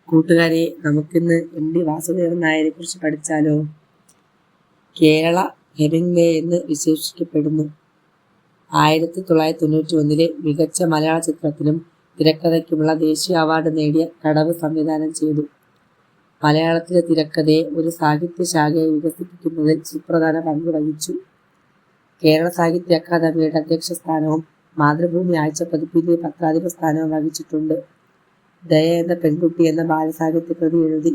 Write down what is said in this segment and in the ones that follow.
കൂട്ടുകാരെ, നമുക്കിന്ന് എം.ടി. വാസുദേവൻ നായരെ കുറിച്ച് പഠിച്ചാലോ? കേരള ഹെമിംഗ്വേ എന്ന് വിശേഷിക്കപ്പെടുന്നു. 1991 മികച്ച മലയാള ചിത്രത്തിനും തിരക്കഥയ്ക്കുമുള്ള ദേശീയ അവാർഡ് നേടിയ കടവ് സംവിധാനം ചെയ്തു. മലയാളത്തിലെ തിരക്കഥയെ ഒരു സാഹിത്യശാഖയായി വികസിപ്പിക്കുന്നതിൽ സുപ്രധാന പങ്ക് വഹിച്ചു. കേരള സാഹിത്യ അക്കാദമിയുടെ അധ്യക്ഷ സ്ഥാനവും മാതൃഭൂമി ആഴ്ചപ്പതിപ്പിന്റെ പത്രാധിപ സ്ഥാനവും വഹിച്ചിട്ടുണ്ട്. ദയ എന്ന പെൺകുട്ടി എന്ന ബാലസാഹിത്യ കൃതി എഴുതി.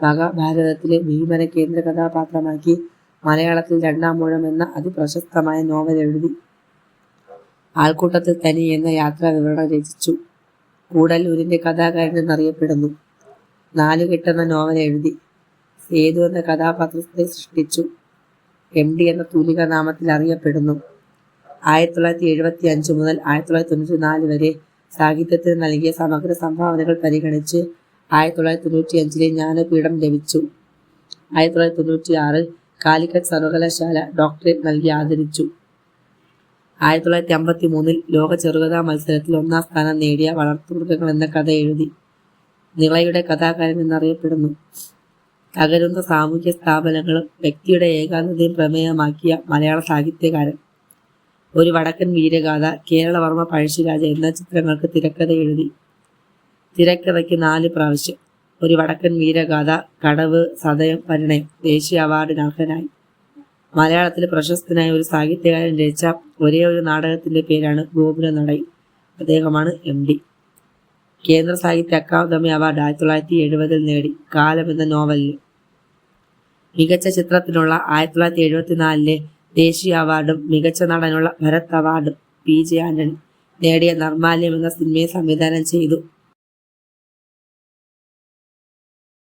മഹാഭാരതത്തിലെ ഭീമനെ കേന്ദ്ര കഥാപാത്രമാക്കി മലയാളത്തിൽ രണ്ടാം ഊഴം എന്ന അതിപ്രശസ്തമായ നോവൽ എഴുതി. ആൾക്കൂട്ടത്തിൽ തനി എന്ന യാത്രാ വിവരണം രചിച്ചു. കൂടല്ലൂരിന്റെ കഥാകാരൻ എന്നറിയപ്പെടുന്നു. നാലുകെട്ട് എന്ന നോവൽ എഴുതി. സേതു എന്ന കഥാപാത്രത്തെ സൃഷ്ടിച്ചു. എം.ടി. എന്ന തൂലികാ നാമത്തിൽ അറിയപ്പെടുന്നു. 1975 മുതൽ 1994 വരെ സാഹിത്യത്തിന് നൽകിയ സമഗ്ര സംഭാവനകൾ പരിഗണിച്ച് 1995 ജ്ഞാനപീഠം ലഭിച്ചു. 1996 കാലിക്കറ്റ് സർവകലാശാല ഡോക്ടറേറ്റ് നൽകി ആദരിച്ചു. 1953 ലോക ചെറുകഥാ മത്സരത്തിൽ 1ാം സ്ഥാനം നേടിയ വളർത്തുമൃഗങ്ങൾ എന്ന കഥ എഴുതി. നിളയുടെ കഥാകാരൻ എന്നറിയപ്പെടുന്നു. തകരുന്ന സാമൂഹ്യ സ്ഥാപനങ്ങളും വ്യക്തിയുടെ ഏകാന്തതയും പ്രമേയമാക്കിയ മലയാള സാഹിത്യകാരൻ. ഒരു വടക്കൻ വീരഗാഥ, കേരളവർമ്മ പഴശ്ശിരാജ എന്ന ചിത്രങ്ങൾക്ക് തിരക്കഥ എഴുതി. തിരക്കഥയ്ക്ക് 4 പ്രാവശ്യം ഒരു വടക്കൻ വീരഗാഥ, കടവ്, സതയം, പരിണയം ദേശീയ അവാർഡിന് അർഹനായി. മലയാളത്തിലെ പ്രശസ്തനായ ഒരു സാഹിത്യകാരൻ രചിച്ച ഒരേ ഒരു നാടകത്തിന്റെ പേരാണ് ഗോപുരനടയിൽ. അദ്ദേഹമാണ് എം.ടി. കേന്ദ്ര സാഹിത്യ അക്കാദമി അവാർഡ് 1970 നേടി. കാലം എന്ന നോവലിന്. മികച്ച ചിത്രത്തിനുള്ള 1974 ദേശീയ അവാർഡും മികച്ച നടനുള്ള ഭരത് അവാർഡും പി.ജെ. ആന്റണി നേടിയ നിർമാല്യം എന്ന സിനിമയെ സംവിധാനം ചെയ്തു.